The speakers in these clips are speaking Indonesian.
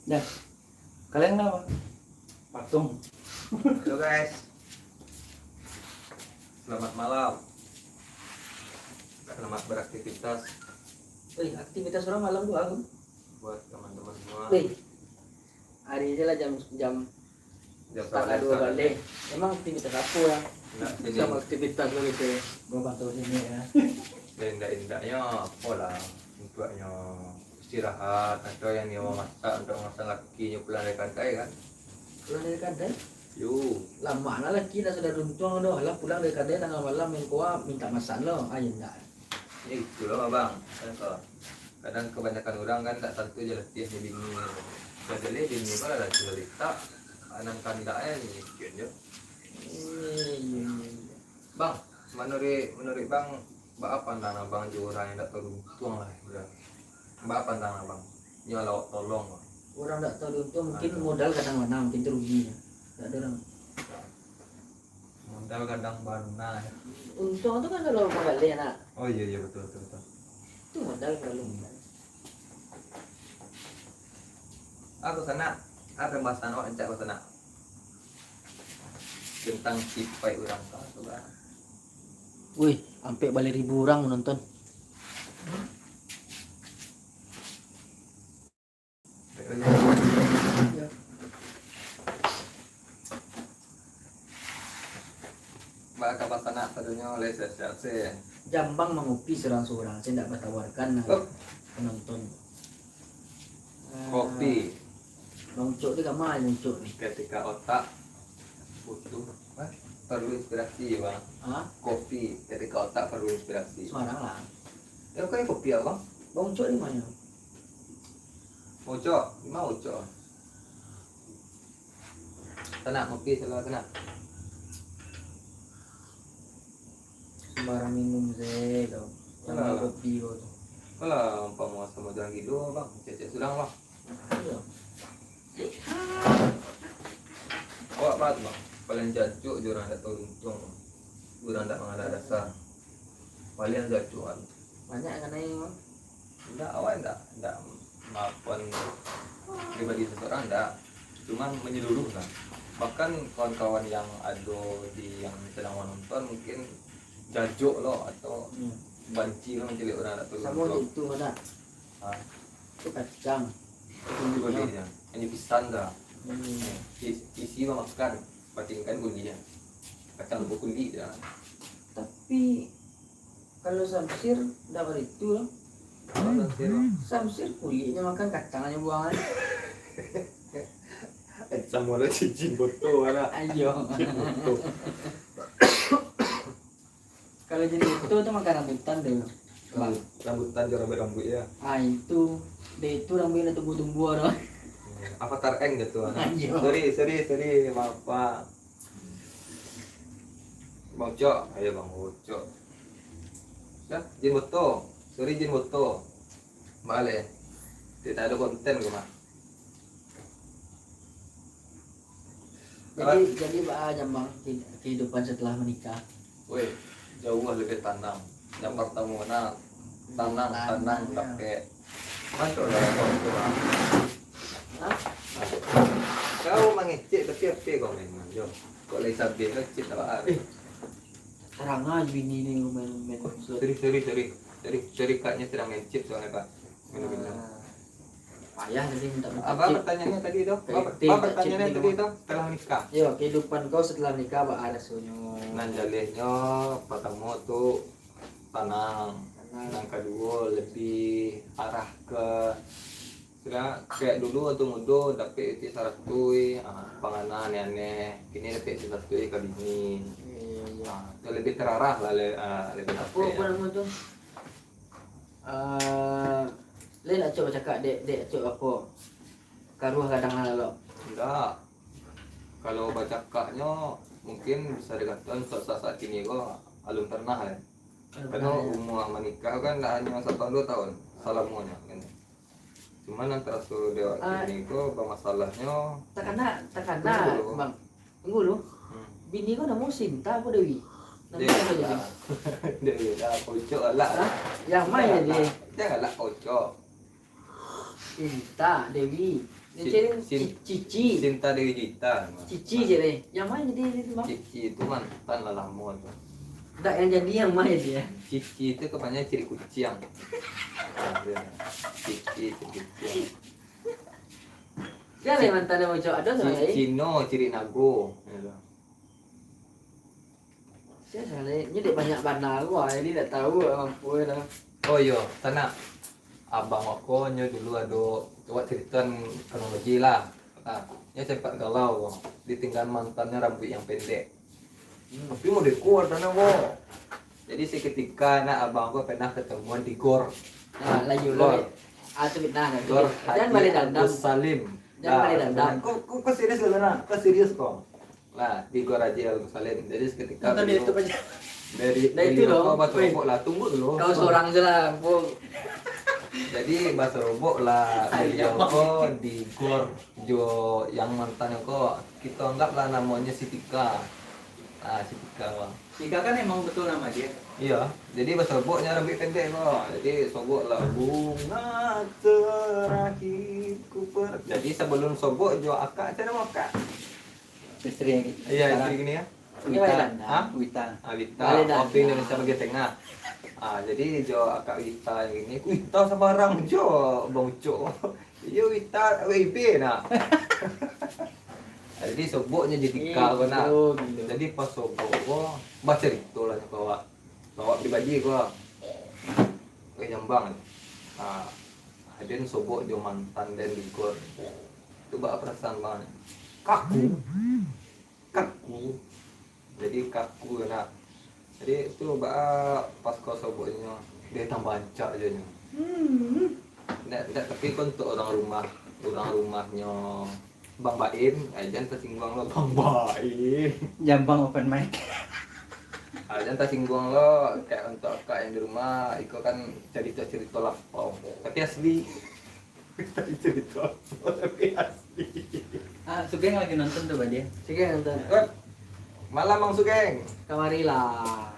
Dah. Kalian kenapa? Patung. Halo guys, selamat malam. Selamat beraktivitas Wih, aktivitas orang malam tuh aku. buat teman-teman semua. Wih, hari ini lah jam Jam setengah dua balik. Emang aktivitas apa ya? Nggak, ini Sama aktivitas lo gitu. Gua pantau sini ya. indah-indahnya pola untuknya istirahat atau yang dia mau masak untuk masak laki pulang dari pantai kan. Pulang dari kadai, Yuk, lama lah lagi dah sudah runtuang doh. Lah pulang dari kadai tengah malam main kuah minta masak lo. Ayo enggak. ini itu loh abang. Kadang kebanyakan orang kan tak tentu je letih ni bini. Jadi bini pun ada cerita anak kandaknya ni mungkin je. Bang, menurut bang, apa pandangan abang orang yang tak tahu untung lah, udah. Apa pandangan abang? Nyolok tolong. Orang tak tahu untung mungkin modal kadang mana mungkin itu rugi. Tak ada orang. Modal kadang mana ya? Untung itu kan kalau kembali nak. Oh iya betul. Itu modal kalau Aku sana ada bahasan awak encak aku sana tentang cipai orang kah coba. Wih, sampai balik 1000 orang menonton. Mbak kabar sana sadunya oleh saya. Jambang mengopi seorang-seorang, saya tidak bertawarkan penonton. Kopi Bang Cok ni kamar Bang Cok ni. ketika otak butuh perlu inspirasi bang. Ha? Kopi ketika otak perlu inspirasi. Semarang lah. Ya kau kopi apa? Bang Cok ni mana? Ojo, mau ojo. Tenang kopi selalu tenang. Sembarang minum saya tau. Sama Alah. kopi kau tu. Kalau mau sama jalan gitu bang, cecek sudah bang. Ya. Awak apa tu bang? Paling jancuk jurang tak tahu untung. Jurang tak mengalah dasar. Paling jancuk kan. Banyak kan ni bang. Tidak awak tidak maupun pribadi seseorang tidak. Cuma menyeluruh lah. Bahkan kawan-kawan yang ada di yang sedang menonton mungkin jajuk loh atau banci loh mencelik orang tak tahu Sama untung. itu ada. Ah, Itu kacang. itu boleh ya. Ini pisang dah. Hmm. Isi mah makan, patingkan kuliah. Kacang lupa kulit dah. Tapi kalau samsir dapat itu lah. Apa sih? Samsir kulitnya makan kacang aja buangan. Sama ada cincin botol ada. Ayo. Kalau jadi itu makan rambutan deh. Bang. Rambutan je rambut ya. Ah itu, dia itu rambutnya tumbuh-tumbuh orang. Avatar Eng gitu. Ayo. Sorry, maaf Pak. Bang Cok, ayo Bang Cok. Dah, jin botol. Sorry jin botol. Balik. Tidak ada konten ke mak. Jadi jambang kehidupan setelah menikah. Woi, jauh lebih tenang. Yang pertama mana tenang pakai masuk dalam waktu. Hah? Kau mengecek tapi apa kau main jo? Kau lagi sabi kau cek apa? Terang aja bini ni main. Sorry kaknya sedang main chip soalnya pak. Minum. Payah tadi minta Apa pertanyaannya tadi itu? Apa pertanyaannya tadi itu? Setelah menikah. Yo, kehidupan kau setelah menikah apa ada sunyo? Nan jalehnya pertama tuh tenang. Yang kedua lebih arah ke sudah kayak dulu waktu muda tapi itu saratui panganan aneh kini tapi itu saratui ke bini itu lebih terarah lah lebih Apa nama tu? Lain nak coba cakap dek coba apa? Karuah kadang lalu. enggak kalau baca kaknya mungkin bisa dikatakan saat ini kok alun pernah ya karena umur menikah kan tak hanya 1 tahun 2 tahun salah semuanya kan cuman antara suruh dewa ini kok masalahnya Tak kena, bang. Tunggu lu. Bini kau nak musim tak apa Dewi? Nanti apa jadi? Dia dah kocok lah. Yang main jadi. Janganlah kocok. Cinta Dewi. Cici. Cinta Dewi Gita. Cici je deh. Yang main jadi itu bang. Cici itu mantan lah lama tuh. Tak yang jadi yang main dia. Cici itu kepanjangan ciri kucing. Cici ciri kucing. Dia lah mantan yang cowok ada sama lain. Cino ciri nago. Saya salah. Ini dia banyak bandar gua. Ini tak tahu mampu dah. Oh iya, tanah. Abang aku nyo dulu ada coba cerita kronologi lah. Ya sempat galau, ditinggal mantannya rambut yang pendek. Tapi mau dekor tanah wo. Jadi seketika nak abang aku pernah ketemuan di gor. Nah, lagi ulo. Itu fitnah kan. Gor Jangan balik dandam. Salim. Jangan balik dandam. Kok serius lah, kok serius kok. Lah di gor Haji Al Salim. Jadi seketika Nonton di YouTube aja. dari itu loh. Robok lah, tunggu dulu. Kau seorang je lah, Pung. Jadi bahasa Robok lah beliau kok di gor jo yang mantannya kok kita anggaplah namanya si Tika. Si Tika bang. Tika kan emang betul nama dia. Iya, jadi bahasa Roboknya rambut pendek kok. Jadi sobok lah bunga terakhirku per. Jadi sebelum sobok jo akak, saya nama akak. Istri yang gitu. Iya, istri gini ya. Wita. Hah? Wita. Wita, Balik dah. kopi Indonesia bagian tengah. Jadi jo akak Wita yang ini, Wita sembarang jo, bang Uco. Iya Wita, WIB nak. Jadi soboknya jadi kau nak. Jadi pas sobok gua baca cerita lah bawa pribadi gua ke Jambang. Ada sobok jo mantan dan digor. Itu bak perasaan banget. Kaku. Jadi kaku nak. Jadi itu pas kau soboknya dia tambah bancak aja nya. Nggak, tapi kan untuk orang rumahnya Bang Baim, jangan tersinggung lo Bang Baim. Jambang open mic. Jangan tersinggung lo kayak untuk kakak yang di rumah, itu kan cerita lapau. Tapi asli. cerita lapau tapi asli. Sugeng lagi nonton tuh dia. Sige nonton. Malam Mang Sugeng. Kamari lah.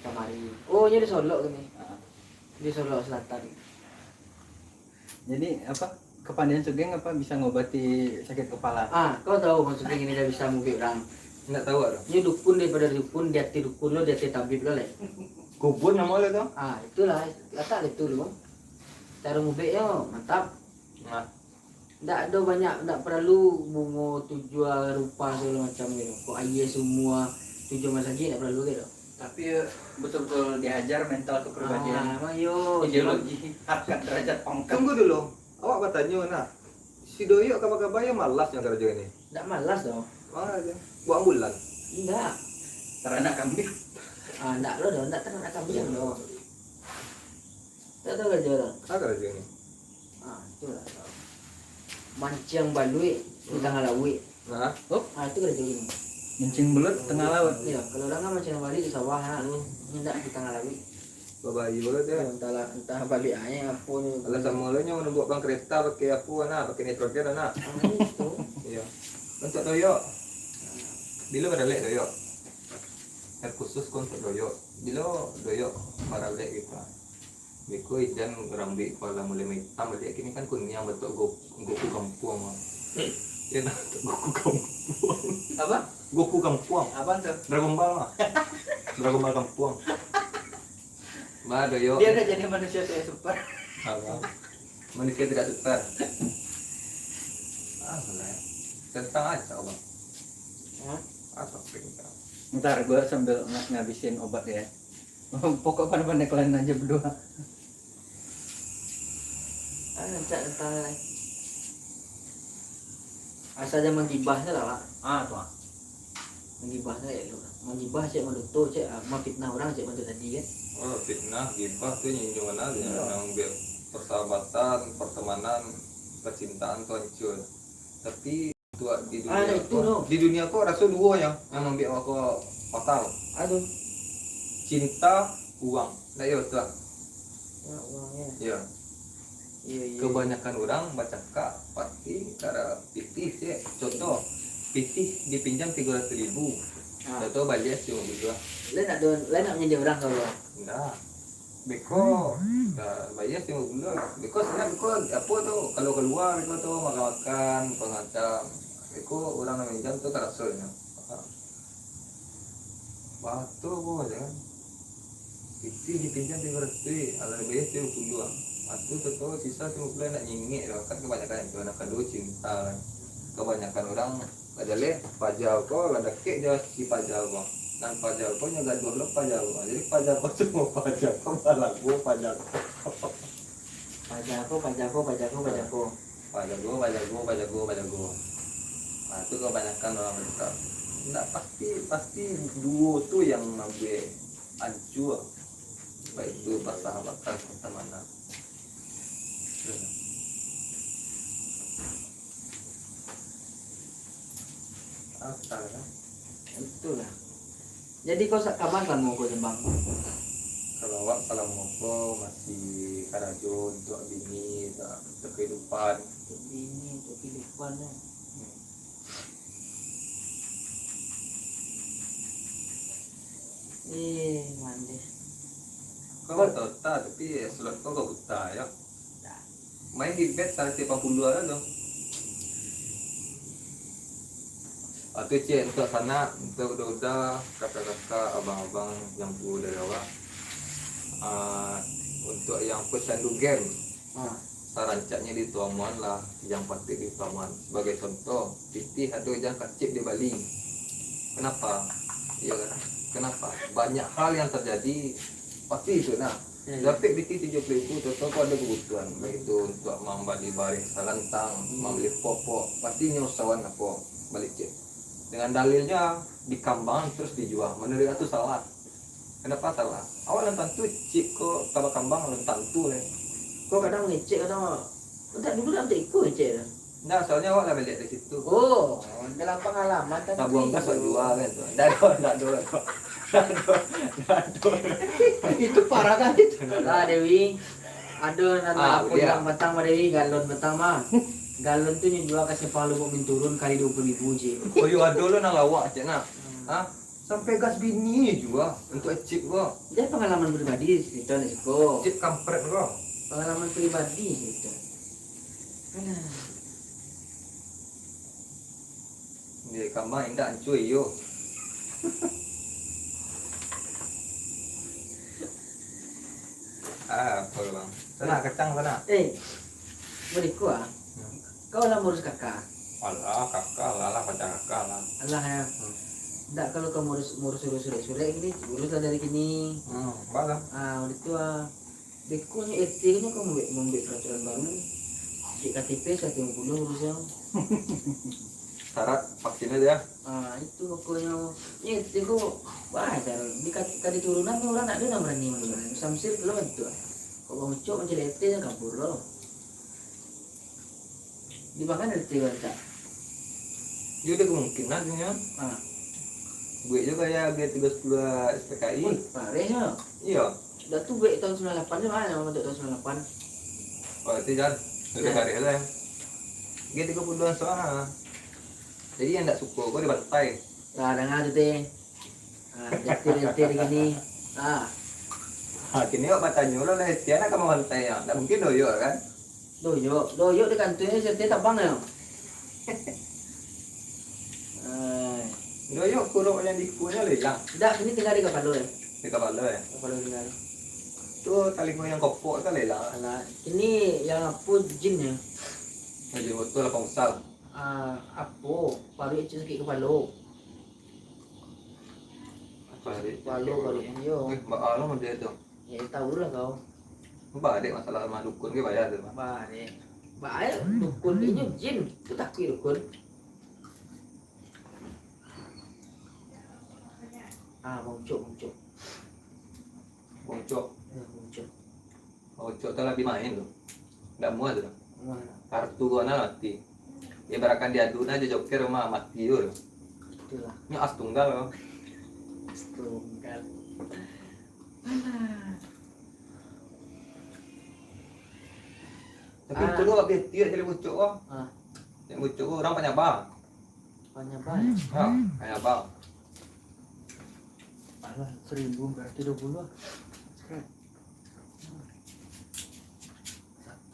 Kamari. Oh, ini di Solo ini. Di Solo Selatan. Jadi apa? Kepandaian Sugeng apa bisa ngobati sakit kepala? Kau tahu maksudnya ini dia bisa ngubik orang. Nggak tahu ada. Ini dukun daripada dukun, di hati dukun lo, di hati tabib lo lah. Kubun nama lo tuh. Itulah, letak itu lo. Cara ngubiknya mantap. Nah, Nggak ada banyak, nggak perlu bunga tujuan rupa segala macam gitu. Kok aja semua tujuan masa nggak perlu gitu. Tapi betul-betul diajar mental kepribadian. Emang yo. Ideologi, harkat derajat pangkat. tunggu dulu. Awak bertanya nak. Si Doyok kabar-kabarnya malas yang kerja ini. Nggak malas dong. Mana aja? Buat ambulan. Enggak. Ternak kambing. Nggak lo dong, nggak ternak kambing dong. Nggak tahu kerja dong. Apa kerja ini? Itulah. Mancing balui di tengah laut. Nah, Itu kerja ini. Mancing belut tengah laut. Iya, kalau orang kan mancing balik di sawah, hendak di tengah laut. babayi banget ya. Entah balik aja apa nih. Kalau sama lo nyawa buat bang kereta pakai apa anak, pakai nitrogen anak. Itu. Iya. Untuk Doyok. Bila beralek Doyok. Air khusus kau untuk Doyok. Bila Doyok beralek kita. Beko ijan rambi kepala mulai hitam balik kini kan kuning yang betul goku kampung mah. Ya nah, goku kampung. Apa? Goku kampung. Apaan tuh? Dragon Ball mah. Dragon Ball kampung. Bah Doyok. Dia udah jadi manusia saya super. Apa? Manusia tidak super. Boleh. Tentang aja bang. Apa perintah? Ntar gue sambil ngabisin obat ya. Pokok pandai-pandai kalian aja berdua. Entah. Asal jangan menggibahnya lah, Pak. Tuh. Menggibahnya ya lu. Menggibah cek menduto cek fitnah orang cek menduto tadi kan. Oh fitnah, gibah tuh nyinjungan aja yang biar persahabatan, pertemanan, percintaan tuh hancur. Tapi tua di dunia itu loh. di dunia kok rasa dua yang membuat aku fatal. Aduh. Cinta, uang. Nah iya tuh. Ya uangnya. Iya. Iya. Kebanyakan orang baca kak pasti cara pitih sih. Contoh pitih dipinjam 300.000. Contoh balik cuma berdua. Lain nak menjadi orang kalau. Enggak. Beko bayar 50. Beko sebenarnya beko apa tuh kalau keluar beko tuh makan pengacam. Beko orang yang minjam tuh kerasulnya. Batu kok aja kan. Itu dipinjam 300, ala bayar 30. Batu tuh sisa 50 nak nyingit lah kan kebanyakan itu anak kedua cinta kan. Kebanyakan orang kadale pajal kok ada kek dia si pajal kok. Dan pajak ko nya gaduh lo pajak ko. Jadi pajak ko semua pajak ko balagu pajak ko. Pajak ko. Pajak ko. Nah, itu kebanyakan orang mereka. Enggak pasti duo tuh yang ngambil ancur. Baik itu persahabatan pertemanan. Apa kan? Itulah. Jadi kau kapan kan mau ke Jembang? Kalau awak kalau mau masih karajo untuk bini untuk kehidupan. Untuk bini, untuk kehidupannya. Mandi. Kau tahu tak tapi slot kau gak buta ya. Main di bet 180 ada dong. Atau cek untuk sana untuk udah kakak-kakak abang-abang yang tua dari awak. Untuk yang pecandu game sarancaknya di Tuamuan lah yang pasti di Tuamuan. Sebagai contoh Titi ada yang kacip di Bali. Kenapa? Ya kan? Kenapa? Banyak hal yang terjadi pasti itu nah. Dapat Titi 70.000 tentu ada kebutuhan baik itu untuk membeli barang salantang, membeli popok pasti nyusawan apa balik cek. Dengan dalilnya dikambang terus dijual. Menurut itu salah. Kenapa salah? Awal tentu cik kok tambah kambang tentu nih. Kau kadang ngecek kadang enggak dulu nanti ikut ngecek. Nah, soalnya awak lah lihat di situ. Oh, dalam pengalaman tapi Tabung gas awak jual kan tuh. itu parah kan itu. Lah Dewi, ada nanti aku iya. yang batang mah Dewi galon batang mah. Galon tuh jual kasih palu kok turun kali 20.000 je. Oh iya ada lo nang lawak cek nak. Sampai gas bini juga untuk chip kok. Dia pengalaman pribadi cerita nih kok. Chip kampret kok. Pengalaman pribadi cerita. Dia kambang indah cuy yo. Apa bang? Sana kacang sana. Beriku kau lah ngurus kakak. Alah kakak lah pacar kakak lah. Allah ya. Enggak kalau kamu ngurus sore ini uruslah dari gini. Balah. Udah tua. Bekunya RT-nya kamu membuat peraturan baru. Di KTP 150 urusnya. Syarat vaksinnya dia. Itu pokoknya. RT kok wajar. Di turunan orang ada yang berani menurut. Samsir belum itu. Kok kamu cok menjadi RT-nya kabur loh. Di mana RT kan? Dia ada kemungkinan ya. Gue juga ya G32 SPKI. Parahnya. Iya. Udah tuh gue tahun 98 nya mana untuk tahun 98. Oh itu jangan. Udah kari lah. G32 soalnya. Jadi yang tak suka gue dibantai. Nah, dengar tuh teh. Detir gini. Kini kok batanya lo lah Tiana kamu bantai ya. Tak mungkin doyo kan? Doyo di kantornya setia tabang ya. Doyo kurung yang dikunya lelang. Tidak, ini tinggal di kapal ya. Di kapal lo ya. Kapal tinggal. Tuh tali yang kopok itu lelang. Alah, ini yang apa jinnya? Jadi betul lah pangsal. Apa? Baru itu sakit kepala. Baru yo. Mbak Allah mau dia tuh. Ya tahu lah kau. Mbak adek masalah sama dukun ke bayar tuh. Baik, dukun ini jin. Itu takut dukun. Bongcok. Bongcok. Bongcok. Bongcok tuh lagi main tuh. Nggak muat tuh. Mana? Kartu gua mati. Ibaratkan diadu aja joker mah mati dulu. Itulah. Ini as tunggal loh. Tunggal. Tapi itu doang gak beti jadi bocok kok. Yang bocok orang banyak bang. Banyak banget. Banyak bang. Alah, 1000 berarti 20.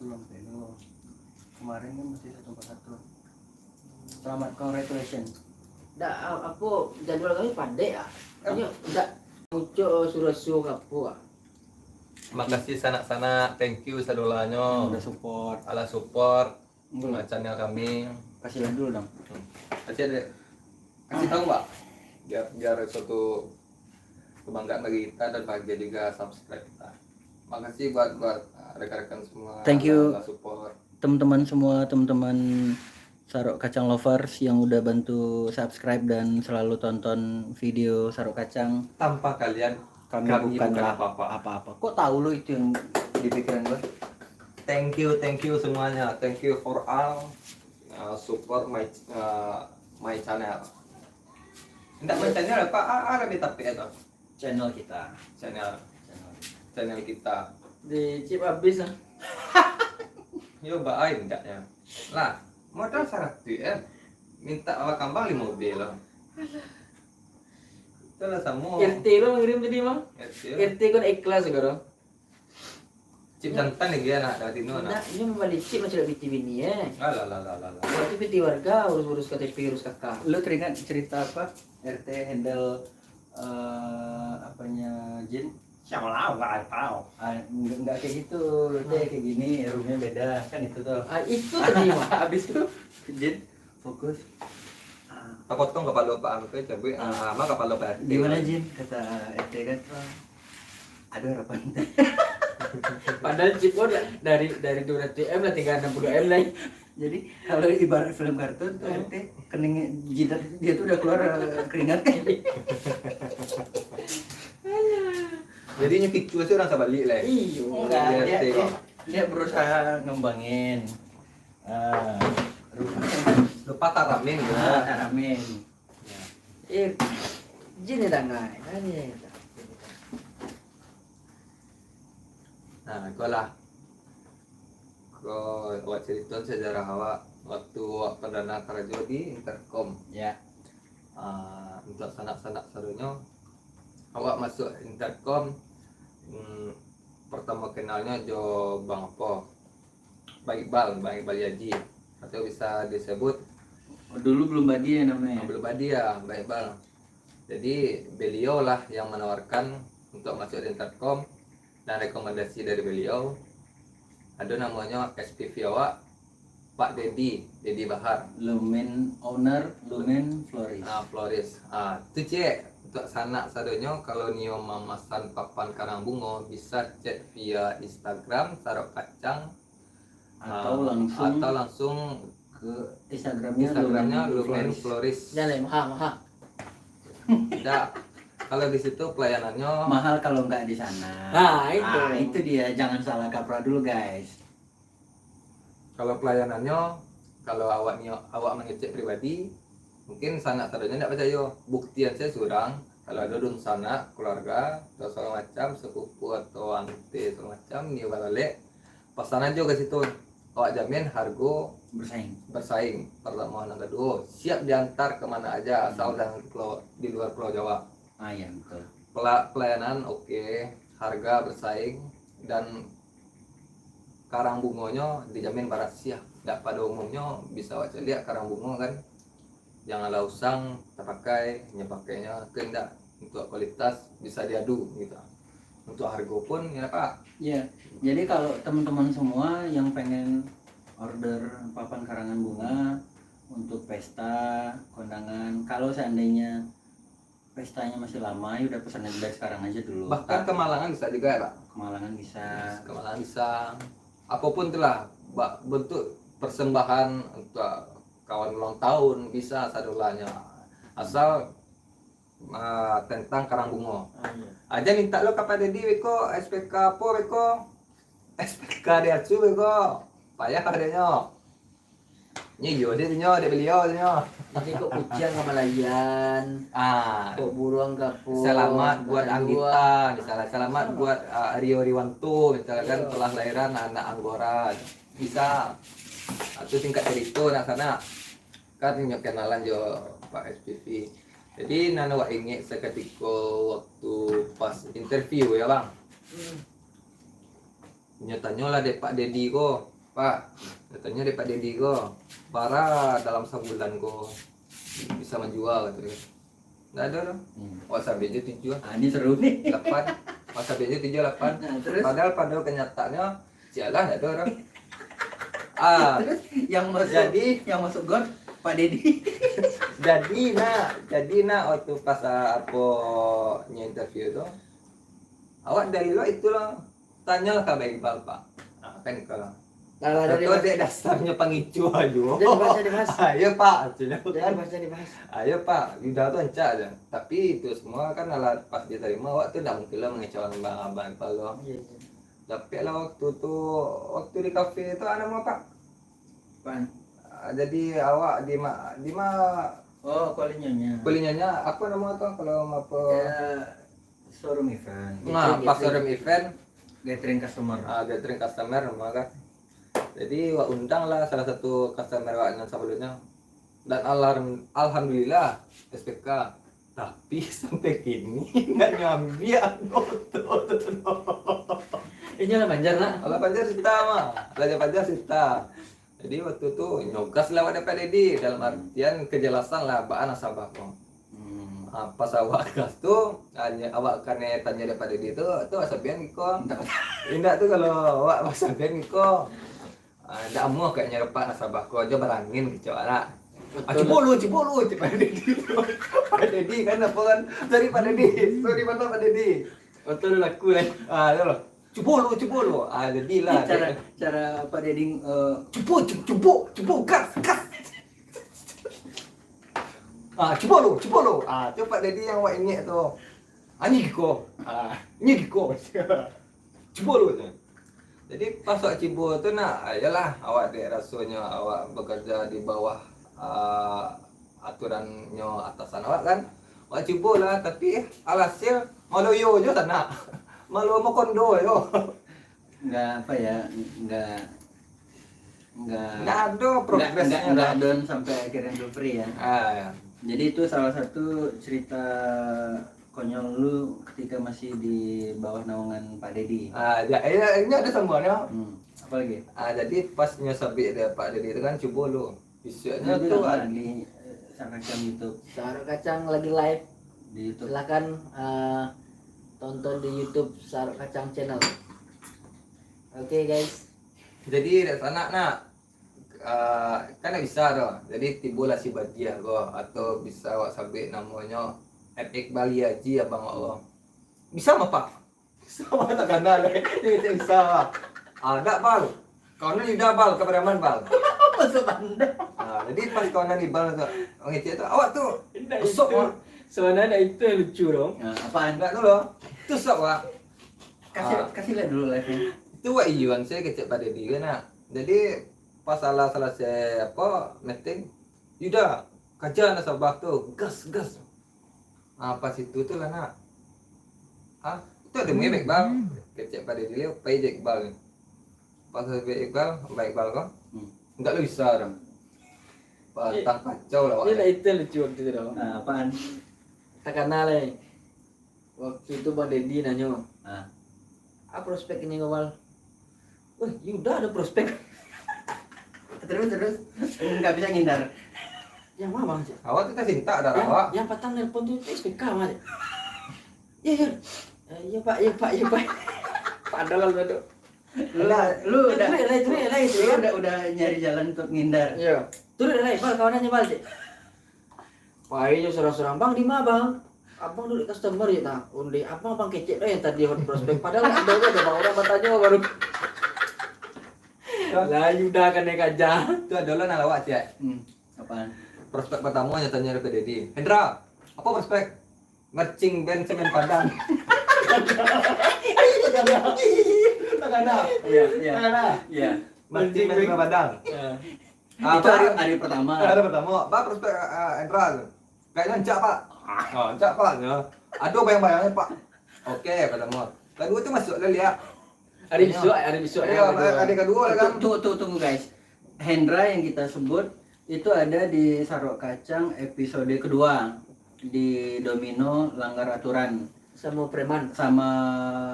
Tolong Peno. Kemarin kan masih 141. Selamat, congratulations. Dah aku jadwal kami pandai ah. Ini udah muncul suruh kapu ah. Makasih sanak-sanak, thank you sadolanyo. Udah support. Ala support Enggak, channel kami. kasih lihat dulu dong. Kasih ada, kasih tahu Mbak. Biar suatu kebanggaan bagi kita dan bahagia juga subscribe kita. Makasih buat rekan-rekan semua. Thank you. Ala support. Teman-teman semua, teman-teman Sarok Kacang Lovers yang udah bantu subscribe dan selalu tonton video Sarok Kacang. Tanpa kalian Kami bukan bukanlah apa-apa. apa-apa. Kok tahu lo itu yang di pikiran gue? Thank you semuanya. Thank you for all support my channel. Tidak my channel apa? Ada tapi itu Channel kita. channel kita. Di chip habis ah. Yo baik enggaknya. Lah, modal 100 minta awak kambang 5 mobil lah. Itulah sama. RT lo ngirim tadi mah. RT kan ikhlas sekarang. Cip jantan nih dia nak dari no Nah, nak. ini membalik chip macam di TV ni Lah. Berarti PT warga urus KTP urus kakak. Lu teringat cerita apa? RT handle apanya Jin? Siapa lah nggak tahu. Enggak kayak gitu. RT kayak gini, roomnya beda kan itu tuh. Ah itu tadi mah. Habis itu Jin fokus. Takut kong kepala Pak Ampe cabe ama kepala Pak. Gimana Jin? Kata RT kan ada harapan. Padahal chip lo dari 200 M lah tinggal 60 M lah. Jadi kalau ibarat film kartun tuh RT kening jidat dia tuh udah keluar keringat kan. Jadi nyekik sih orang sabalik lah. Iyo. Enggak, Dia RT kok. dia berusaha ngembangin Lupa taramin gitu. ramen. Jin tangan. Nanya. Nah, itulah. Awak cerita sejarah awak waktu awak perdana kerja di Intercom. Ya. Untuk sanak-sanak serunya, awak masuk Intercom. Pertama kenalnya jo Bang apa? Bang Iqbal Yaji. Atau bisa disebut Dulu belum badi ya namanya. belum dia, Bang Iqbal. Jadi beliau lah yang menawarkan untuk masuk di Intercom. Dan rekomendasi dari beliau ada namanya SPV awak Pak Dedi Bahar. Lumen owner Lumen Floris. Floris. Itu cek untuk sanak sadonyo kalau nio memesan papan karang bunga bisa cek via Instagram Sarok Kacang Atau langsung ke Instagramnya Lumen Floris. Jangan mahal. Tidak. Kalau di situ pelayanannya mahal kalau nggak di sana. Itu dia, jangan salah kaprah dulu guys. kalau pelayanannya kalau awak mengecek pribadi mungkin sanak saudara tidak percaya buktian saya surang kalau ada dun sanak keluarga atau segala macam sepupu atau ante segala macam ni balale pasan aja ke situ awak jamin harga bersaing pertama yang kedua siap diantar kemana aja asal jangan di luar Pulau Jawa. Ya betul. Pelayanan oke, harga bersaing dan karang bungonya dijamin barat siap. Nggak pada umumnya bisa wajar lihat karang bungo kan, janganlah usang terpakai, nyepakainya tidak untuk kualitas bisa diadu gitu. Untuk harga pun ya Pak. Ya, jadi kalau teman-teman semua yang pengen order papan karangan bunga untuk pesta, kondangan, kalau seandainya pestanya masih lama ya udah pesan dari sekarang aja dulu. Bahkan ke Malangan bisa juga ya Pak. Kemalangan bisa. Ke Malangan bisa. Apapun itulah bentuk persembahan untuk kawan ulang tahun bisa sadulanya. Asal tentang karang bunga. Aja minta lo kepada Dedi Weko SPK apa Weko? SPK dia cu Weko. Payah adanya. Ni yo dia beliau dia. Jadi kok ujian Kamalayan, kok buruang kapur. Selamat buat Anggita, misalnya selamat buat Rio Riwanto, misalkan telah lahiran anak Anggora. Bisa. Atau tingkat cerita nak sana. Kan punya kenalan jo Pak SPV. Jadi nana wak ingat seketika waktu pas interview ya bang. Nyatanya lah dek Pak Dedi ko, Pak. Nyatanya dek Pak Dedi ko, para dalam sebulan ko bisa menjual gitu kan. Nggak ada dong. WhatsApp aja 7, Ini seru nih. 8. WhatsApp aja 7, 8. Nah, terus Padahal kenyataannya sialah nggak ada orang. Ah, terus yang masuk yang masuk got Pak Dedi. jadi waktu pas aku interview itu, awak dari lo itu lo tanyalah ke Bang Iqbal Pak. Nah, kan kalau Lah dari Tentu dek dasarnya pengicu aja. dibahas. Ayo Pak, artinya kan. Dibahas. Ayo Pak, udah tuh encak aja. Tapi itu semua kan alat pas diterima waktu tidak mungkin lah mengecewakan Bang Iqbal lo. Iya. Tapi lah waktu di kafe itu ada apa Pak? Pan. Jadi awak di ma Oh, kualinya. kuliahnya apa nama tuh kalau apa? Ya, showroom event. Nah, pas showroom event, Gathering customer. gathering customer kan. Jadi wak undang lah salah satu customer wak yang sebelumnya. Dan alhamdulillah SPK. Tapi sampai kini nggak nyambi foto. Ini lah Banjar nak. Kalau Banjar Sita mah, Raja Banjar Sita. Jadi waktu itu nyogas lewat Pak Dedi dalam artian kejelasan lah baan nasabah kok. Pas awak kas tuh awak karena tanya Pak Dedi itu asabian kok. Indah tuh kalau awak asabian kok. Ada amuh kayaknya Pak nasabah kok aja barangin kecewa lah. Cibolu Pak Dedi. Pak Dedi kan apa kan dari Pak Dedi. Sorry banget Pak Dedi. Betul laku lah. Itu loh. Cibolu. Jadilah Cara Pak Dedi Cupu, gas. Cibolu. Itu Pak Dedi yang wak ini tuh. Ini Giko. Cibolu tuh. Jadi pas wak Cibo tuh ayalah awak dek rasanya awak bekerja di bawah aturannya atasan awak kan. Wak Cibo lah, tapi alhasil malu yo sana. Malu mau kondo yo. nggak apa ya, nggak ada progresnya. nggak down sampai akhirnya Idul Fitri ya. Ya. Jadi itu salah satu cerita konyol lu ketika masih di bawah naungan Pak Dedi. Ini ada semuanya. Apa lagi? Jadi pas nyosabi ada Pak Dedi itu kan coba lu. Visualnya Itu tuh apa di Sarkacang YouTube. Sarok Kacang lagi live. Di YouTube. Silakan tonton di YouTube Sarok Kacang channel. Oke guys. Jadi dari sana kan bisa tuh. Jadi timbullah si Badia kok atau bisa wak sabi namanya Iqbal Yaji abang Allah. Bisa mah Pak? Bisa mah tak kena deh. Bisa Pak. Ada Bal. Kawan ni dah Bal kepada man Bal. Masuk Anda. Jadi pas kawan ni Bal tu ngecek tu awak tu besok Pak. Sebenarnya itu yang lucu dong. Nah, apaan? Enggak dulu. Tu sok Pak. Kasih lihat dulu live-nya. Itu wak iuan saya kecek pada dia nak. Jadi pas selesai apa meeting, yuda kajian nasabah tu gas. Pas itu tu lah nak. Itu ada mungkin Iqbal. Kecek pada dia, pai Iqbal. Pas sampai Iqbal kau, enggak lu bisa dong. Patang kacau lah. Ini lah itu yang lucu waktu itu dong. Nah, apaan? Tak kenal waktu itu Bang Dedi nanya, Nah, apa prospek ini Gowal? Wah, Yuda ada prospek. terus nggak bisa ngindar. Yang mana Bang? Awak tu kasih tak ada awak. Yang patang nelpon tu SPK Mas. Ya. Ya Pak. Padahal ada. Lu Itu. udah nyari jalan untuk ngindar. Iya. Turun lah, Bal kawanannya Bal. Pak ini serang-serang Bang di mana Bang? Abang dulu customer ya tak? Undi abang kecek yang tadi hot prospek padahal ada bang orang bertanya baru. Lah Yuda kan naik aja. Itu adalah nak awak cek. Apaan? Prospek pertama yang tanya dari Dedi. Hendra, apa prospek? Mercing band semen Padang. Tak ada. Iya. Mercing band semen Padang. Itu hari pertama. Ada pertama. Pak prospek Hendra. Kayaknya encak Pak. Encak Pak. Aduh bayang-bayangnya Pak. Oke pertama. Kedua tu masuk lah lihat. Hari besok. Ya, ada kedua kan. Tunggu guys. Hendra yang kita sebut itu ada di Sarok Kacang episode kedua di Domino Langgar Aturan. sama preman. sama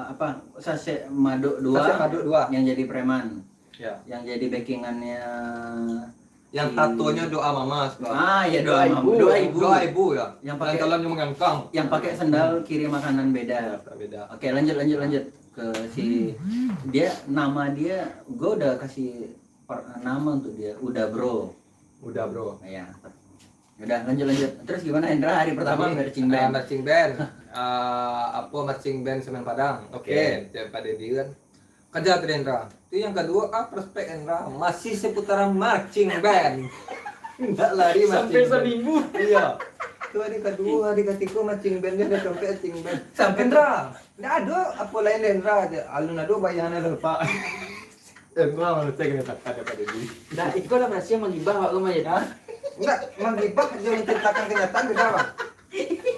apa Sase Madu 2 Sase Madu 2. yang jadi preman, Ya. yang jadi backingannya Yang tatonya doa mama. ya doa ibu Doa ibu ya. Yang pakai- jalan yang mengangkang. yang pakai sendal kirim makanan beda. Beda. Oke, lanjut ke si dia, nama dia gue udah kasih nama untuk dia, udah bro. Udah bro. Ya. Udah lanjut. Terus gimana Hendra hari pertama marching band? Marching band. Apa marching band Semen Padang. Oke, pada dia kan. Kerja Hendra. Itu yang kedua prospek Hendra masih seputaran marching band. Enggak lari marching band. seminggu. Iya. Itu hari kedua, hari ketiga marching bandnya udah sampai marching band. Sampai Hendra. Enggak ada apa lain Hendra aja. Alun ada bayangan lupa. Hendra mana cek ini tak ada pada dia. Nah, itu lah berhasil menghibah Pak Kumaya. Enggak, menghibah dia menceritakan kenyataan beda bang.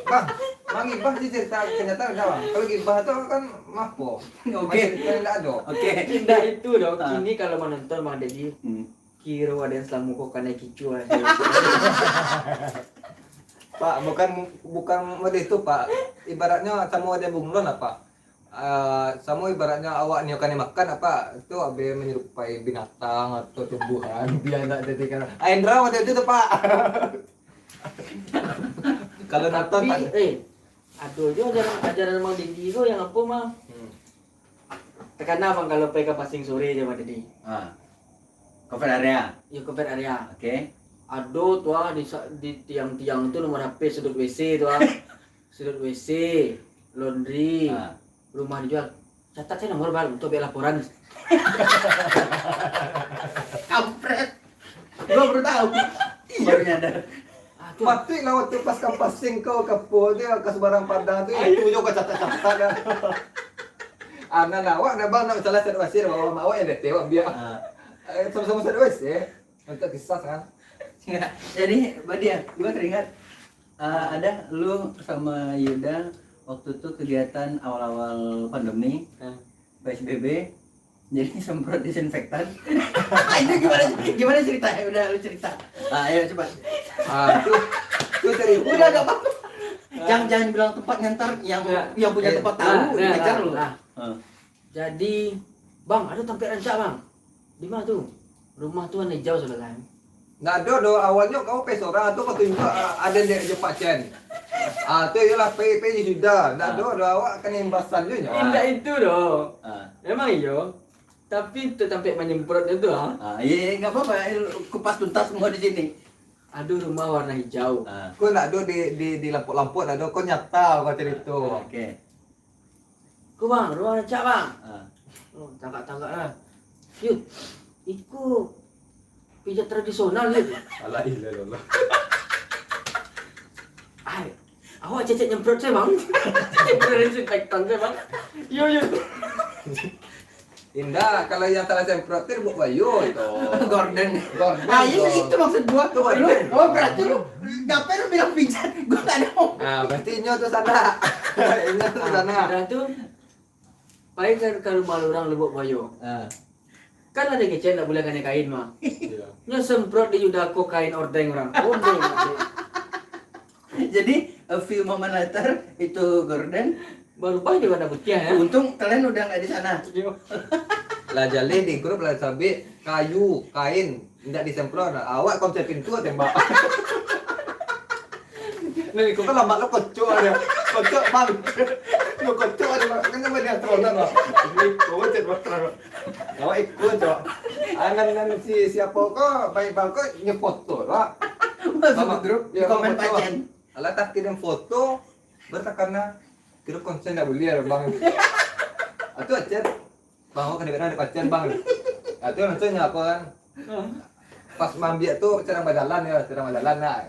Bang, menghibah dia cerita kenyataan beda bang. Kalau gibah itu kan mapo. Oke. Enggak ada. Oke. Tidak itu dong. Ah. Kini kalau menonton Bang Dedi, kira ada yang selamu kok karena kicu aja. Pak, bukan model itu Pak. Ibaratnya sama ada bunglon apa? Sama ibaratnya awak nyokan makan apa? Itu abe menyerupai binatang atau tumbuhan biar enggak jadi kan. Indra model itu tuh Pak. Kalau nonton Pak. Aduh, itu ajaran Bang Dedi itu yang apa mah? Tekan Bang kalau PK passing sore aja Bang Dedi. Cover area. Ya cover area. Oke. Aduh tuh di tiang-tiang itu nomor HP sudut WC tuh. Sudut WC, laundry, rumah dijual. Catat saya nomor baru untuk biar laporan. Kampret. Gua baru tahu. Baru nyadar. Aduh, Mati lah waktu pas kampasing kau kapo dia ke sebarang Padang tu itu juga catat-catat dah. Anak awak nak bang nak salah satu wasir bawa mak awak yang dah tewak biar sama-sama satu wasir untuk kisah kan. Jadi Badia, gua teringat ada lu sama Yuda waktu itu kegiatan awal-awal pandemi PSBB, jadi semprot disinfektan. Itu gimana ceritanya? Udah lu cerita. Ayo coba. Itu cerita. Udah gak apa-apa. Jangan bilang tempat ngantar yang punya tempat tahu ngejar lu. jadi Bang, ada tempat rancak Bang. Di mana tuh? Rumah tuh warna hijau sudah kan. Nah do awalnya kau pes orang atau kau tunjuk ada di Jepang Chen. Tu ialah PI sudah. Nah do awak kan imbasan juga. Indah itu doh. Memang iyo. Tapi itu sampai menyemprot itu Iya nggak apa-apa. Kupas tuntas semua di sini. Aduh, rumah warna hijau. Kau nak do di lampu-lampu nak do kau nyata kau cerita. Oke. Ku Bang, rumah rancak Bang. Ah. Oh, tangkap-tangkap lah. Yuk, ikut pijat tradisional ni. Alah ilah. Ay, awak cecek nyemprot saya Bang. Nyemprot disinfektan saya Bang. Yo. Indah kalau yang salah semprot tu buat bayu itu. Gordon. Iya Itu maksud gua. Lu, berarti lu ngapain lu bilang pijat? Gua nggak ada ngomong. Nah, berarti nyo tu sana. Nyo tu sana. Dan tu, paling ke rumah orang lu buat bayo. Kan ada kecil nak boleh kena kain mah. Nya semprot di Yudako kain ordeng orang. Oh, Jadi a few moment later itu Gordon. baru pagi warna putih ya. Untung kalian udah nggak di sana. Lah jale di grup lah sabi kayu, kain tidak disemprot. Awak konsep pintu tembak. Nih kau kan lama lo kocok ada. Kocok bang. Lo kocok ada kan nama dia tronan lah. Ikut cek terang. Awak ikut cok. Anan siapa kok baik bang kok nyefoto lah. Masuk grup di komen pacen. Alah tak kirim foto bertakana kira konsen tak boleh bang. Atau acer bang kau kadang-kadang ada pacar bang. Atau maksudnya apa kan? Pas mambiak tu cerang badalan ya, cerang badalan nak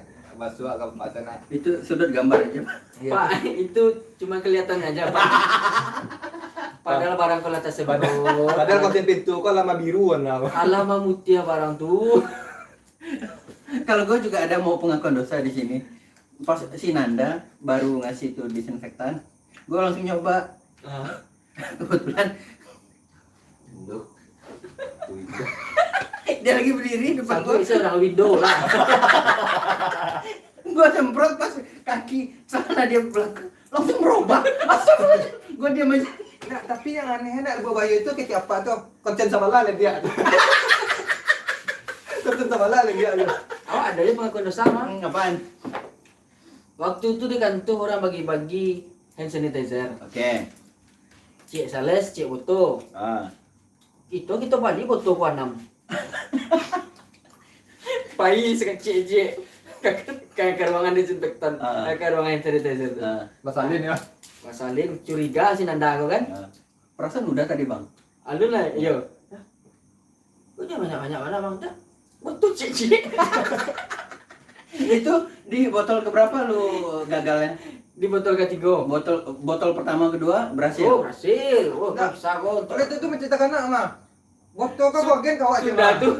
masuk ke sana. Itu sudut gambar aja. Iya. Pak, itu cuma kelihatan aja Pak. Padahal barang kalau atas sebut. Padahal konsen pintu kau lama biru warna. Alamak mutia barang tuh. Kalau gue juga ada mau pengakuan dosa di sini. Pas si Nanda baru ngasih tuh disinfektan, gue langsung nyoba. Kebetulan dia lagi berdiri depan Satu gue. bisa orang window lah. Gue semprot pas kaki sana dia belakang langsung robek. Masa gua diam aja. Nah, tapi yang aneh nak Bo Bayu itu kayak apa tuh? Konten sama lah dia. Konten sama lah dia. Oh, ada ya pengakuan dosa mah. Apaan? Waktu itu di kantor orang bagi-bagi hand sanitizer. Oke. Cik Sales, Cik Boto. Ah. Itu kita balik Boto ku 6. Pai sekecil cik. Kayak ke ruangan disinfektan. Ke ruangan hand sanitizer. Nah, Masalin ya. Masalin curiga si Nanda aku kan. perasaan udah tadi, Bang. Alun lah, yo. Kok dia banyak-banyak mana bang? Dah, betul cik. Itu di botol keberapa lu gagalnya? Di botol ketiga. Botol pertama kedua berhasil. Oh berhasil. Oh nggak bisa kok. Oleh itu menceritakan nak mah. Waktu kau bagian kau aja Sudah tuh.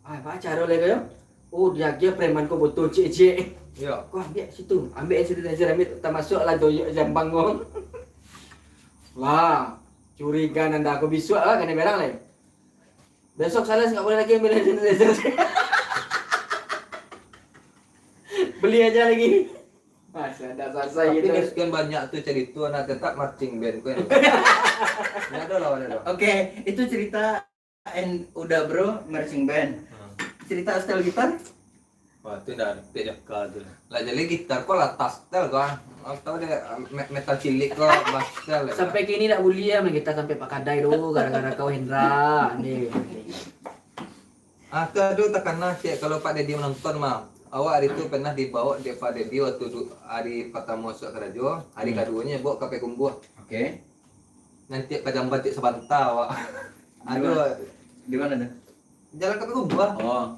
Ah pak cara oleh kau. Oh dia preman kau betul cik. Iya. Kau ambil situ, ambil sanitizer, ambil tak masuk lah doyok jambang kau. Wah, curiga Nanda aku bisu lah kena berang lain. Besok Sales nggak boleh lagi ambil sanitizer. Beli aja lagi. Masa ada selesai Tapi gitu. sekian banyak tuh cerita anak tetap marching band kau. Ada lah ada. Oke, itu cerita udah bro marching band. Cerita style gitar? Wah itu dah pejak tuh. Lah jadi gitar kau lah tastel kau. Atau dia metal cilik kau bastel. Sampai kini tak boleh ya kita sampai Pak Kadai dulu gara-gara kau Hendra nih. Aku aduh tak kena cek kalau Pak Dedi menonton mah. Awak hari itu pernah dibawa dia Pak Dedi waktu hari pertama masuk ke radio, hari keduanya bawa ke Pekumbuh. Oke. Nanti ke Jamban Cik Sebanta awak. Aduh, Di mana dah? jalan ke Pekumbuh. Oh.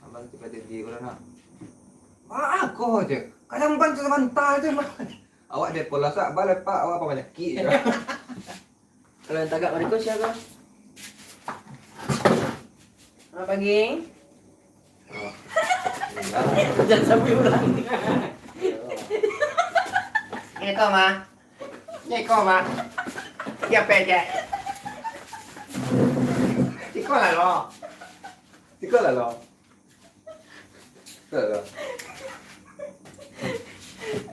Abang Cik Pak Dedi mana? Wah, aku aja. Ke Jamban Cik Sebanta aja mah. Awak dia pola sak balik Pak, awak apa banyak ki. Kalau yang tagak mereka siapa? Selamat pagi. Jangan sampai ulang. Ito ma. Iko ma. Ya pede. Iko lah lo. Tiko lah lo. Tuh.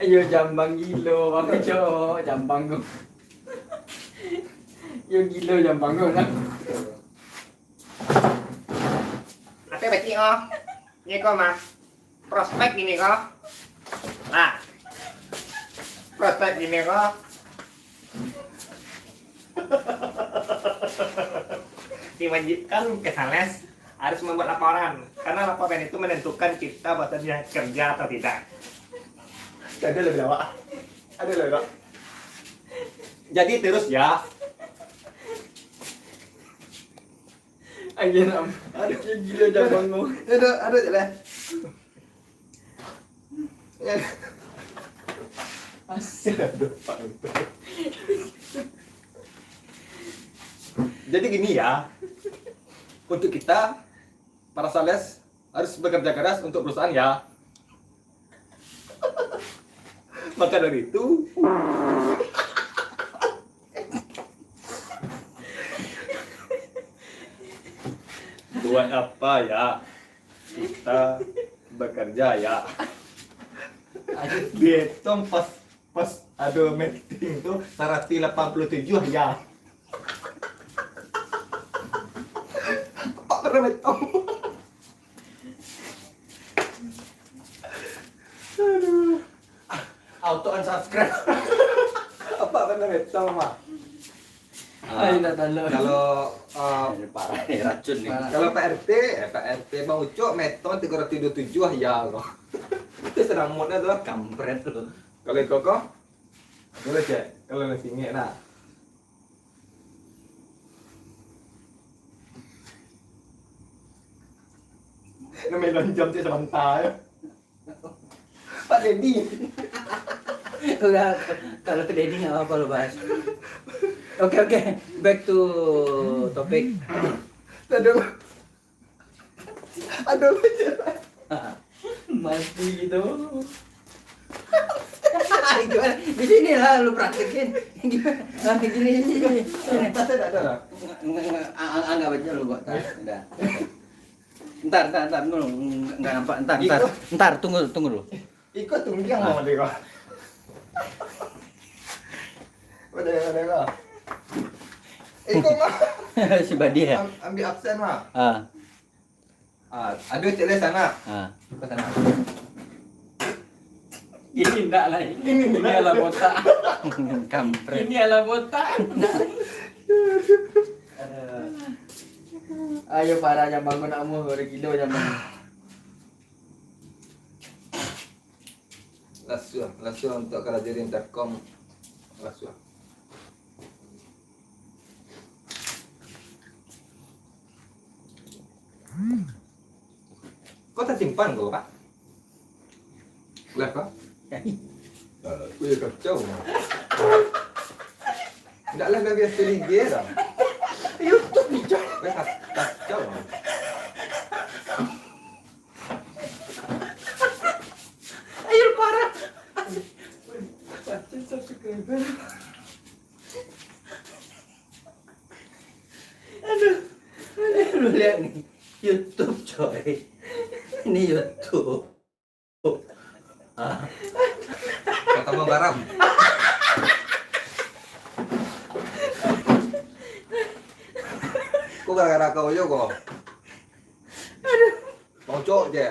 Ayo jambang gilo, bang cowok jambang go. Yo gilo jambang go lah. Apa beti oh? Iko ma. Prospek gini kok. Nah. Prospek gini kok. Diwajibkan ke Sales harus membuat laporan karena laporan itu menentukan kita bakal dia kerja atau tidak. Ada lebih lama. Ada lebih lama. Jadi terus ya. Ayo nam. Aduh yo gilo jambang go. Ada je lah. Ya. Jadi gini ya, untuk kita para sales harus bekerja keras untuk perusahaan ya. Maka dari itu, buat apa ya kita bekerja ya? Dihitung pas ada meeting tuh 187 ya. Pak pernah betul. Auto unsubscribe. Apa pernah betul mah? Ayo nak tahu. Kalau Ini parah nih racun nih. kalau Pak RT Bang Ucok meton 327 ya loh. Itu sedang moodnya tuh. Kampret lu. Kalau Koko boleh cek. Kalau nasi singe nah. Namanya lonjam sih sebentar. Pak Dedi. Udah, kalau ke Dedi nggak apa-apa lo bahas. Oke, back to topik. Aduh. Aduh lucu. Mati gitu. Gimana? Di sini lah lu praktekin. Gimana? Gini. Ada lah. Anggap aja lu gua. Udah. Ntar dulu. Enggak nampak. Ntar tunggu dulu. Ikut tunggu yang mau deh kok. Udah. Kok mah Si Badi ya. ambil absen mah. Aduh cek sana. Ke sana. Ini enggak lah. Ini adalah botak. Kampret. Ini adalah botak. Ayo para yang bangun kamu 2 kilo yang bangun. Lasu untuk kerajinan Telkom. Lasu. Kok tersimpan kok, Pak? Lihat, Pak. Wih, kacau. Enggak lah biasa tinggi dah. YouTube bicara. Kacau. Ayo para. Lu lihat nih. YouTube coy. Ini YouTube. Potong garam. Kok gara-gara kau juga kok? Pojok je.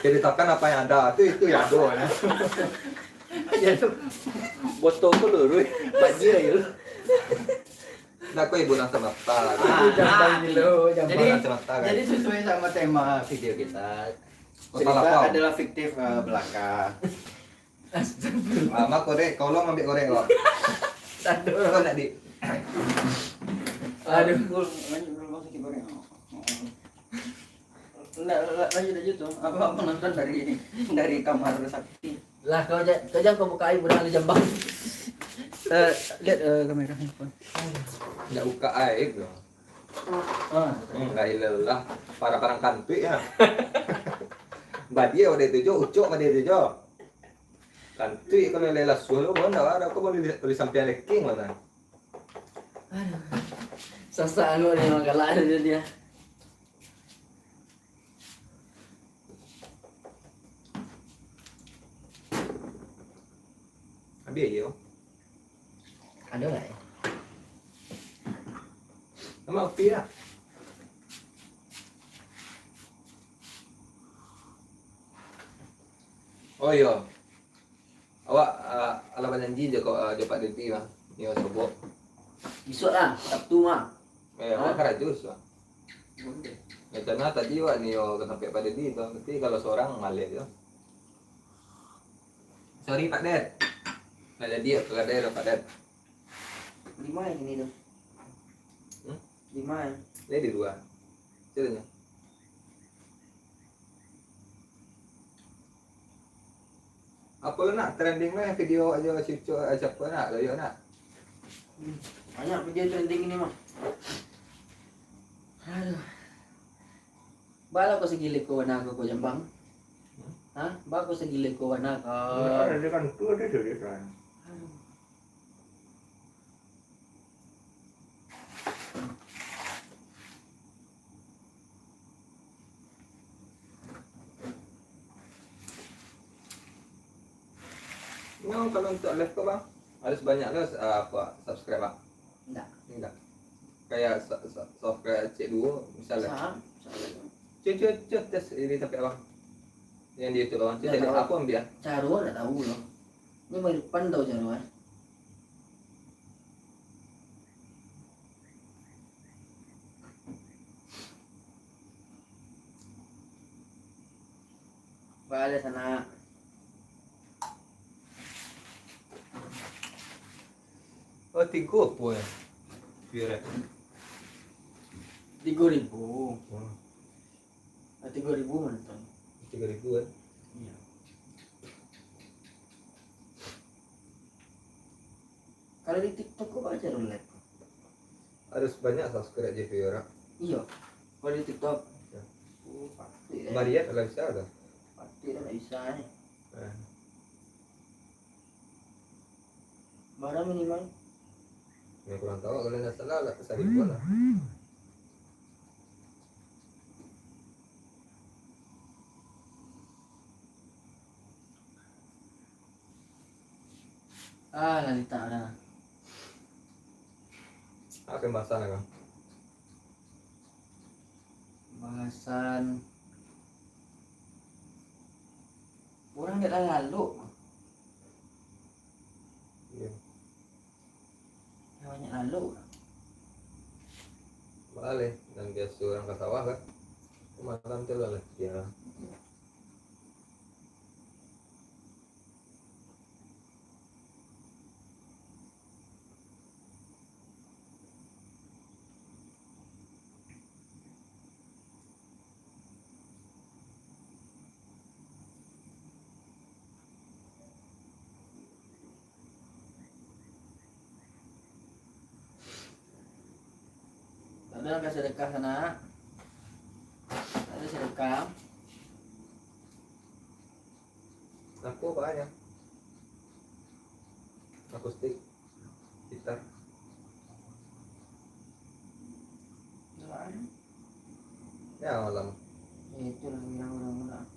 Ceritakan apa yang ada, itu yang ada ya. Jadi botol tuh lu, baju ya lu. Nah, kau ibu nang semata. Jambang dulu, jambang. Jadi, semata kan. jadi sesuai sama tema video kita. Total Cerita apa? adalah fiktif belaka. Lama korek, kau lo ngambil korek kok. Kau nak di. Aduh, lanjut dulu masuk goreng. Lanjut aja tuh. Apa nonton dari kamar sakti. Lah kau jangan kau buka air budak jambang. Lihat kamera handphone. Nggak buka aib loh. Nggak ilelah. Para orang kantuk ya. Mbak dia udah tujuh, ucok mbak dia tujuh. Kantuk kalau lelas suara mana ada kau boleh sampai leking mana. Sasa anu ni orang galak ada dia. Habis yo. Ada lah ya. Nama api lah. Oh iya. Awak ala janji je kau dapat denti mah. Yo sobok. Besok lah, Sabtu mah. Awak kerajus lah. Ya karena tadi awak ni yo sampai pada di tu. Nanti kalau seorang malah tu. Sorry Pak Ded. Nak jadi ke kedai Pak Ded. 5 yang ini tu. 5 yang. Dia di luar. Ceritanya. Apa lu nak trending lah video aja cucu siapa nak loyo nak. Banyak video trending ini mah. Aduh. Bala ko segile ko wana ko jambang. Ha? Ba ko segile ko wana ka. Dia kan tu ada dia kan. No, kalau untuk live kau bang, harus banyak lah apa subscribe bang. Enggak. Kayak subscribe cek dulu misalnya. Cek tes ini sampai bang. Yang di YouTube bang, jadi apa yang dia? Caro dah tahu loh. Ini mau depan tahu caro ah. Balik sana. Oh, 3 apa ya? Biar 3.000. 3.000 menonton. 3.000 kan? Iya. Kalau di TikTok kok baca roulette? Harus banyak subscribe je Fiora. Iya. Kalau di TikTok. Ya. Pasti. Maria kalau bisa ada. Pasti dah bisa nih. Eh. Barang minimal. Yang kurang tahu kalau nggak salah lah kesaribuan lah. Lalita dah. Apa yang bahasa kan? Bahasan orang nggak lalu. Iya. Banyak lalu. Balik dan dia suruh ke sawah kan? Kemarin tuh lah dia. Ada nggak sedekah sana? Ada sedekah. Aku banyak. Akustik, gitar. Jalan. Ya malam. Itu lah yang orang-orang.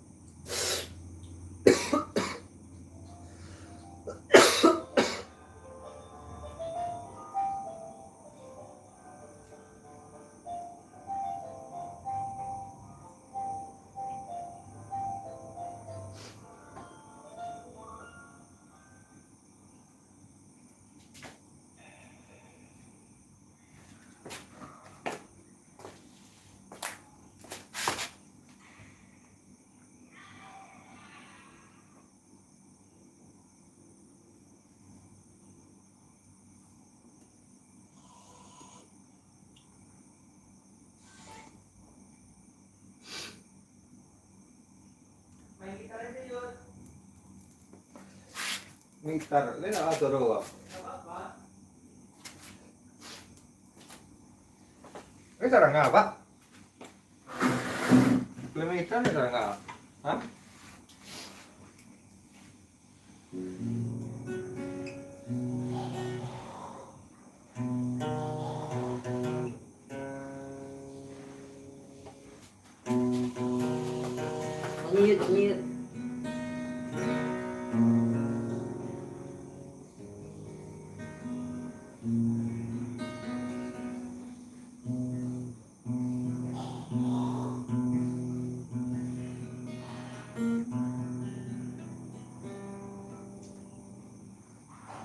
Gitar, ini nak suruh. Ini cara ngapa? Beli gitar ini cara ngapa? Hah? Nyit.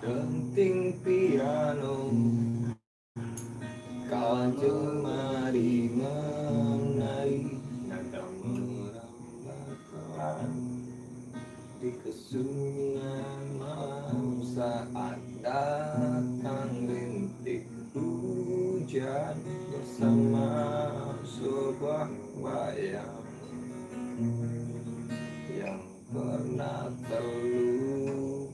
Denting piano, kau jemari menari, nada merambatkan di kesunyian malam saat datang rintik hujan bersama sebuah bayang yang pernah terlupakan.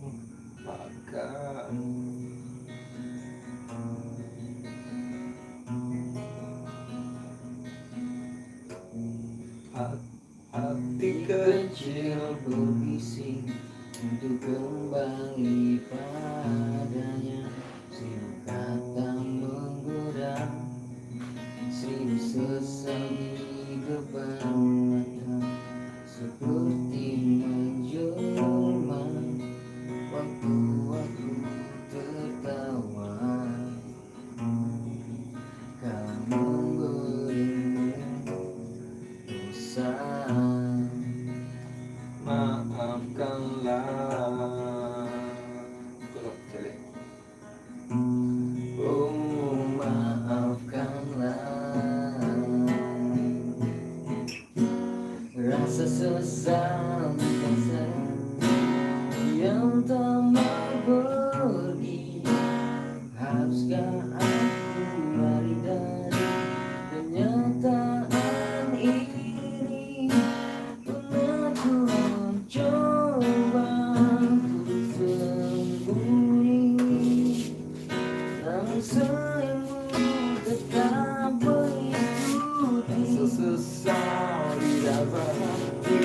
Hati kecil berbisik untuk kembali padanya. Seribu kata menggoda, seribu sesali depan mata, seperti menjelma waktu aku tertawa. Kau memberimu dosa, maafkanlah. Tolong cari. Oh, maafkanlah. Rasa sesal yang tak mau pergi. Haruskah aku lari dari kenyataan ini? Pernah ku mencoba untuk sembunyi, namun sayangmu tetap mengikuti. Rasa sesal di dalam hati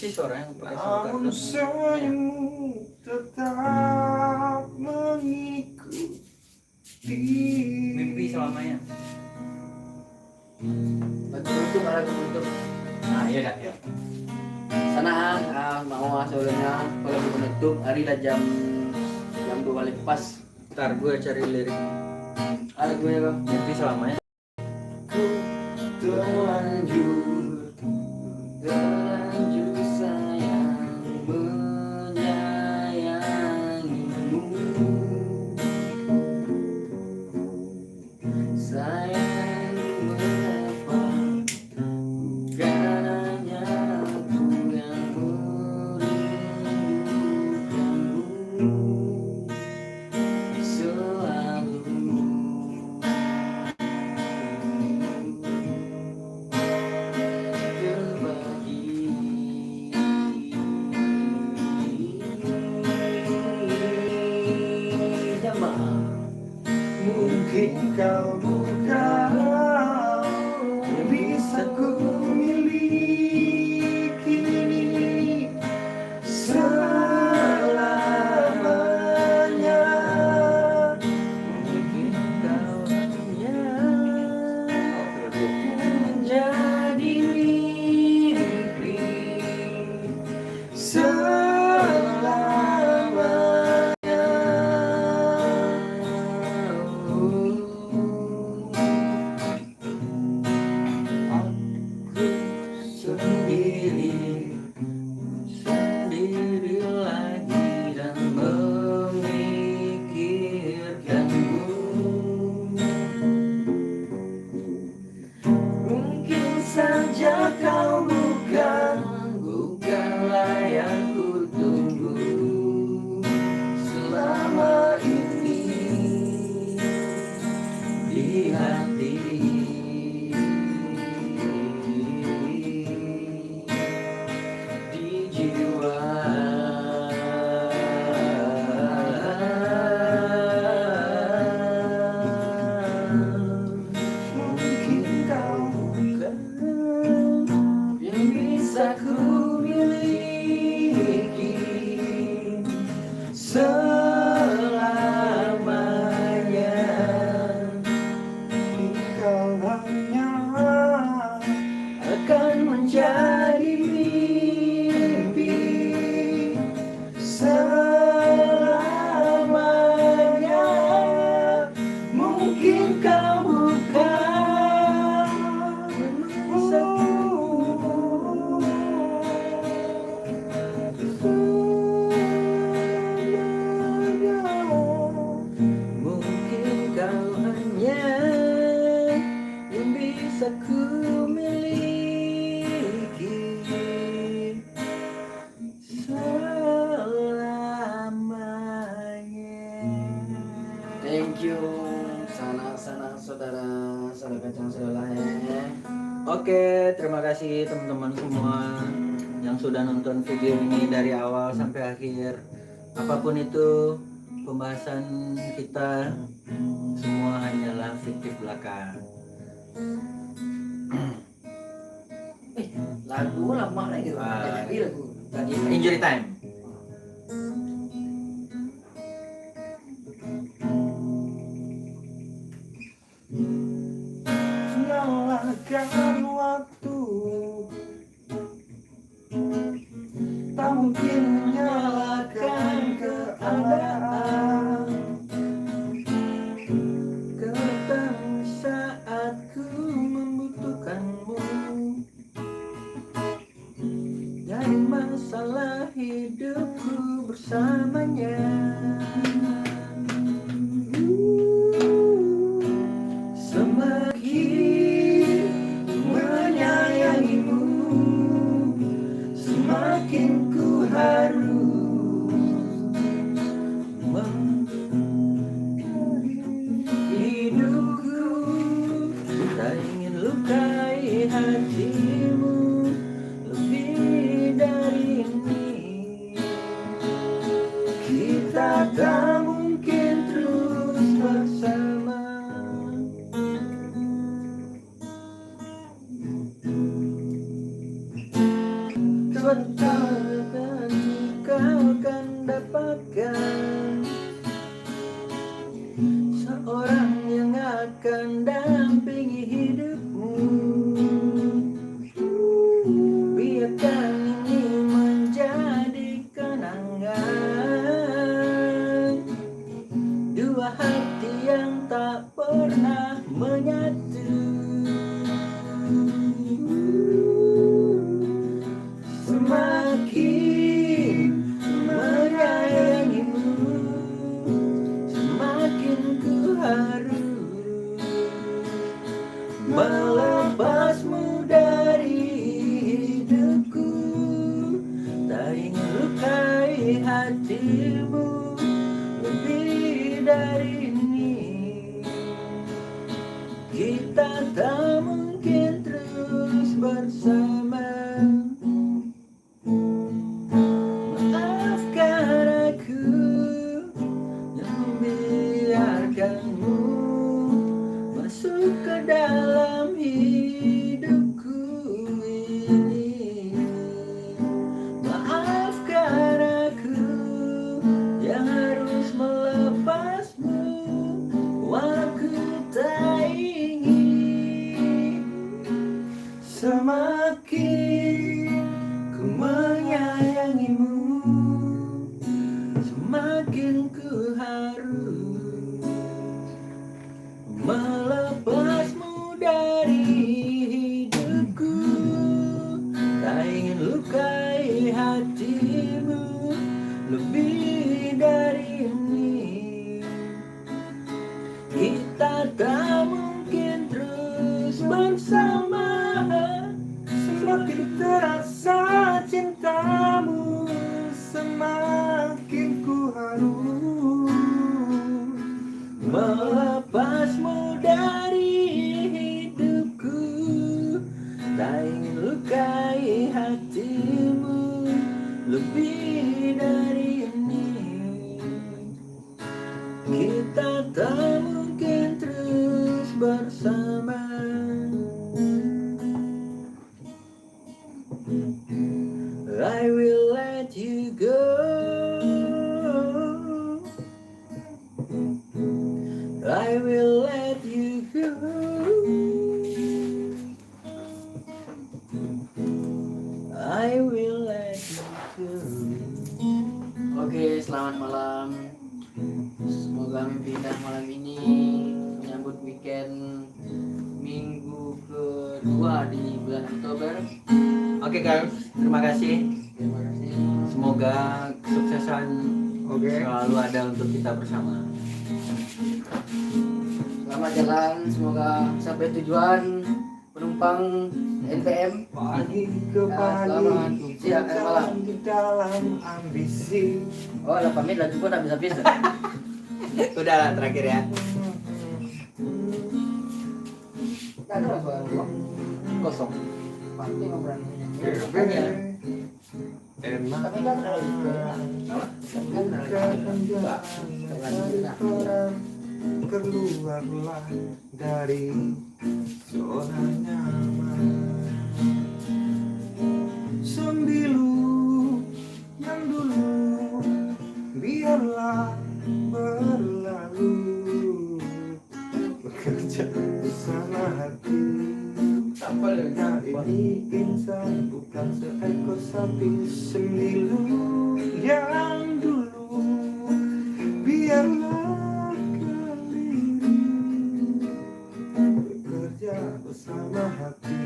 persis orang yang pakai Namun soundcard. senyummu tetap mengikuti. Mimpi selamanya. Lagu untuk lagu untuk Nah, iya dah ya. sana mau soalnya kalau menutup hari dah jam 2 lepas. Ntar gue cari lirik Ada gue bang. mimpi selamanya. Terlanjur sayang menyayangimu, sayang mengapa bukan hanya aku yang merindukanmu selalu. Mungkin kau bukan yang bisa ku miliki selamanya. Mungkin kau hanya menjadi mimpi selamanya. Aku sendiri lagi dan memikirkanmu. Mungkin saja kau bukanlah yang ku tunggu selama ini di hati, di jiwa. Mungkin kau Bukan yang bisa ku miliki selamanya. kau hanya Akan menjadi mimpi selamanya. Mungkin kau bukan mungkin kau hanya yang bisa ku miliki selamanya. Thank you sana saudara kacang sebelah. Oke, terima kasih teman-teman semua yang sudah nonton video ini dari awal sampai akhir. Apapun itu pembahasan kita, semua hanyalah fiktif belaka. Lagu lama lagi tuh. Ah. Jadi lagu tadi Injury time. nyalakan waktu, tak mungkin menyalahkan keadaan. Kau datang saat ku membutuhkanmu. Dari masalah hidupku bersamanya. semakin menyayangimu, semakin ku harus hidupku. Tak ingin lukai hatimu lebih dari ini. Kita tak mungkin terus bersama. Kau tahu mendapatkan seorang yang akan dampingi hidupmu. Biarkan ini menjadi kenangan dua hati yang tak pernah menyatu. Semakin menyayangimu, semakin ku harus melepasmu dari hidupku. Tak ingin lukai hatimu lebih dari ini. Kita tak mungkin terus bersama. Maafkan aku yang membiarkanmu masuk ke dalam hidupku ini. Maafkan aku yang harus melepasmu walau ku tak ingin. Semakin ku menyayangimu, semakin ku harus melepasmu dari hidupku. Tak ingin lukai hatimu lebih dari ini. Kita tak mungkin terus bersama. Semakin terasa cintamu, semakin ku harus melepasmu dari hidupku. Tak ingin lukai hatimu lebih dari ini. Kita tak mungkin terus bersama. I will let you go. I will let you go. I will let you go. Oke, selamat malam. Semoga mimpi indah malam ini menyambut weekend minggu kedua di bulan Oktober. Oke guys, terima kasih. Terima kasih. Semoga kesuksesan selalu ada untuk kita bersama. Selamat jalan, semoga sampai tujuan penumpang NTM. Pagi ke Selamat pagi, siang malam. di dalam ambisi. Oh, 8 menit lagi pun habis. Udah lah, terakhir ya. Kan ada suara Kosong. pasti memberani. Enak Tapi kan terlalu keluarlah dari zona nyaman. Sembilu yang dulu biarlah berlalu. Bekerja bersama hati. Ini insan bukan seekor sapi. Sembilu yang dulu biarlah keliru. Bekerja bersama hati.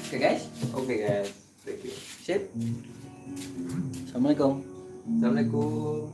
Oke guys, Oke guys, thank you. sip. Assalamualaikum. Assalamualaikum.